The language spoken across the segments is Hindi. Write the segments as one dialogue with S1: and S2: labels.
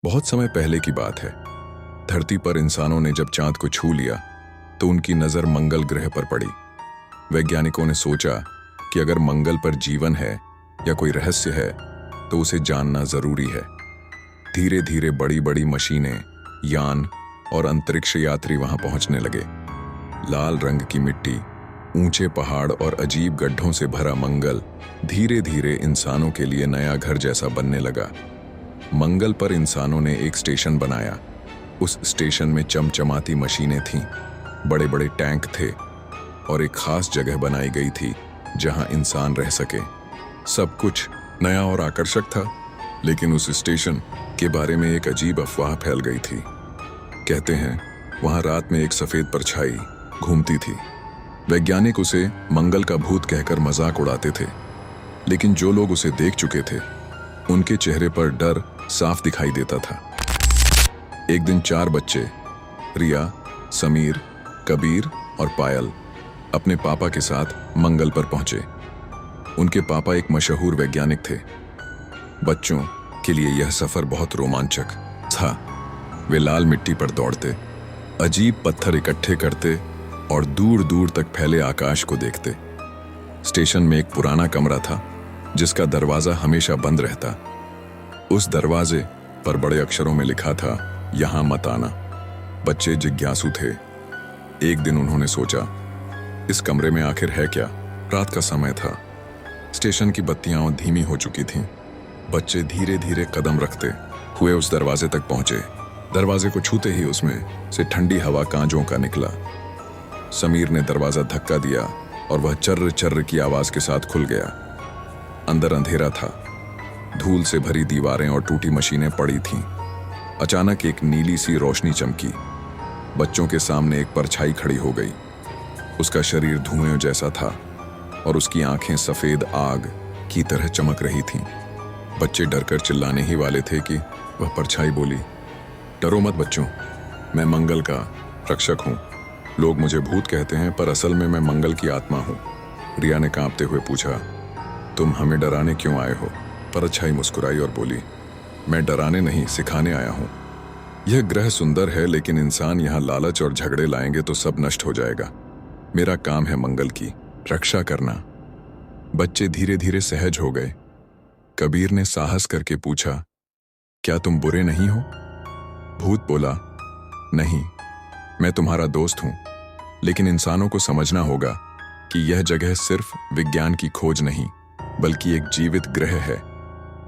S1: बहुत समय पहले की बात है। धरती पर इंसानों ने जब चांद को छू लिया तो उनकी नजर मंगल ग्रह पर पड़ी। वैज्ञानिकों ने सोचा कि अगर मंगल पर जीवन है या कोई रहस्य है तो उसे जानना जरूरी है। धीरे धीरे बड़ी बड़ी मशीनें, यान और अंतरिक्ष यात्री वहां पहुंचने लगे। लाल रंग की मिट्टी, ऊंचे पहाड़ और अजीब गड्ढों से भरा मंगल धीरे धीरे इंसानों के लिए नया घर जैसा बनने लगा। मंगल पर इंसानों ने एक स्टेशन बनाया। उस स्टेशन में चमचमाती मशीनें थीं, बड़े बड़े टैंक थे और एक खास जगह बनाई गई थी जहां इंसान रह सके। सब कुछ नया और आकर्षक था, लेकिन उस स्टेशन के बारे में एक अजीब अफवाह फैल गई थी। कहते हैं वहां रात में एक सफेद परछाई घूमती थी। वैज्ञानिक उसे मंगल का भूत कहकर मजाक उड़ाते थे, लेकिन जो लोग उसे देख चुके थे उनके चेहरे पर डर साफ दिखाई देता था। एक दिन 4 बच्चे, रिया, समीर, कबीर और पायल, अपने पापा के साथ मंगल पर पहुंचे। उनके पापा एक मशहूर वैज्ञानिक थे। बच्चों के लिए यह सफर बहुत रोमांचक था। वे लाल मिट्टी पर दौड़ते, अजीब पत्थर इकट्ठे करते और दूर दूर तक फैले आकाश को देखते। स्टेशन में एक पुराना कमरा था जिसका दरवाजा हमेशा बंद रहता। उस दरवाजे पर बड़े अक्षरों में लिखा था, यहां मत आना। बच्चे जिज्ञासु थे। एक दिन उन्होंने सोचा, इस कमरे में आखिर है क्या? रात का समय था। स्टेशन की बत्तियां धीमी हो चुकी थीं। बच्चे धीरे धीरे कदम रखते हुए उस दरवाजे तक पहुंचे। दरवाजे को छूते ही उसमें से ठंडी हवा कांजों का निकला। समीर ने दरवाजा धक्का दिया और वह चर्र चर्र की आवाज के साथ खुल गया। अंदर अंधेरा था, धूल से भरी दीवारें और टूटी मशीनें पड़ी थीं। अचानक एक नीली सी रोशनी चमकी। बच्चों के सामने एक परछाई खड़ी हो गई। उसका शरीर धुएं जैसा था और उसकी आंखें सफेद आग की तरह चमक रही थीं। बच्चे डरकर चिल्लाने ही वाले थे कि वह परछाई बोली, डरो मत बच्चों, मैं मंगल का रक्षक हूं। लोग मुझे भूत कहते हैं, पर असल में मैं मंगल की आत्मा हूं। रिया ने कांपते हुए पूछा, तुम हमें डराने क्यों आए हो? परछाई मुस्कुराई और बोली, मैं डराने नहीं, सिखाने आया हूं। यह ग्रह सुंदर है, लेकिन इंसान यहां लालच और झगड़े लाएंगे तो सब नष्ट हो जाएगा। मेरा काम है मंगल की रक्षा करना। बच्चे धीरे धीरे सहज हो गए। कबीर ने साहस करके पूछा, क्या तुम बुरे नहीं हो? भूत बोला, नहीं, मैं तुम्हारा दोस्त हूं, लेकिन इंसानों को समझना होगा कि यह जगह सिर्फ विज्ञान की खोज नहीं, बल्कि एक जीवित ग्रह है।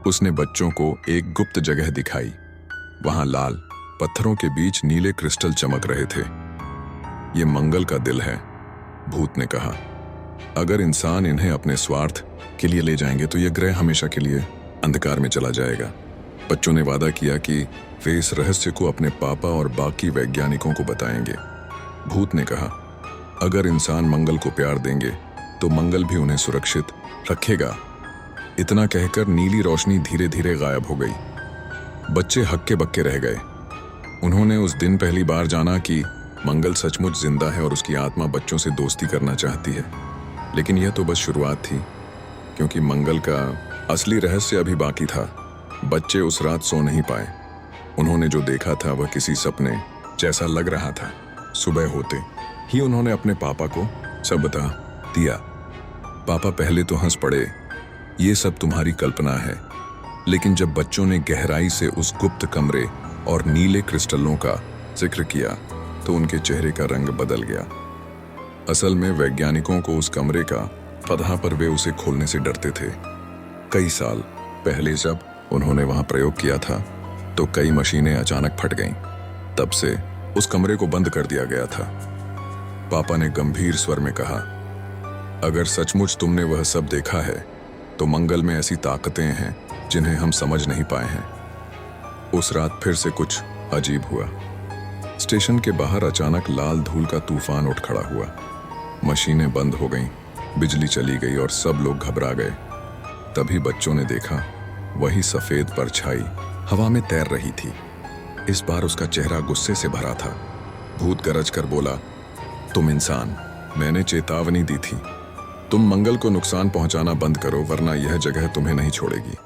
S1: उसने बच्चों को एक गुप्त जगह दिखाई। वहां लाल पत्थरों के बीच नीले क्रिस्टल चमक रहे थे। यह मंगल का दिल है, भूत ने कहा। अगर इंसान इन्हें अपने स्वार्थ के लिए ले जाएंगे तो यह ग्रह हमेशा के लिए अंधकार में चला जाएगा। बच्चों ने वादा किया कि वे इस रहस्य को अपने पापा और बाकी वैज्ञानिकों को बताएंगे। भूत ने कहा, अगर इंसान मंगल को प्यार देंगे तो मंगल भी उन्हें सुरक्षित रखेगा। इतना कहकर नीली रोशनी धीरे धीरे गायब हो गई। बच्चे हक्के बक्के रह गए। उन्होंने उस दिन पहली बार जाना कि मंगल सचमुच जिंदा है और उसकी आत्मा बच्चों से दोस्ती करना चाहती है। लेकिन यह तो बस शुरुआत थी, क्योंकि मंगल का असली रहस्य अभी बाकी था। बच्चे उस रात सो नहीं पाए। उन्होंने जो देखा था वह किसी सपने जैसा लग रहा था। सुबह होते ही उन्होंने अपने पापा को सब बता दिया। पापा पहले तो हंस पड़े, ये सब तुम्हारी कल्पना है। लेकिन जब बच्चों ने गहराई से उस गुप्त कमरे और नीले क्रिस्टलों का जिक्र किया तो उनके चेहरे का रंग बदल गया। असल में वैज्ञानिकों को उस कमरे का पता, पर वे उसे खोलने से डरते थे। कई साल पहले जब उन्होंने वहां प्रयोग किया था तो कई मशीनें अचानक फट गईं। तब से उस कमरे को बंद कर दिया गया था। पापा ने गंभीर स्वर में कहा, अगर सचमुच तुमने वह सब देखा है तो मंगल में ऐसी ताकतें हैं जिन्हें हम समझ नहीं पाए हैं। उस रात फिर से कुछ अजीब हुआ। स्टेशन के बाहर अचानक लाल धूल का तूफान उठ खड़ा हुआ। मशीनें बंद हो गईं, बिजली चली गई और सब लोग घबरा गए। तभी बच्चों ने देखा, वही सफेद परछाई हवा में तैर रही थी। इस बार उसका चेहरा गुस्से से भरा था। भूत गरज कर बोला, तुम इंसान, मैंने चेतावनी दी थी। तुम मंगल को नुकसान पहुंचाना बंद करो, वरना यह जगह तुम्हें नहीं छोड़ेगी।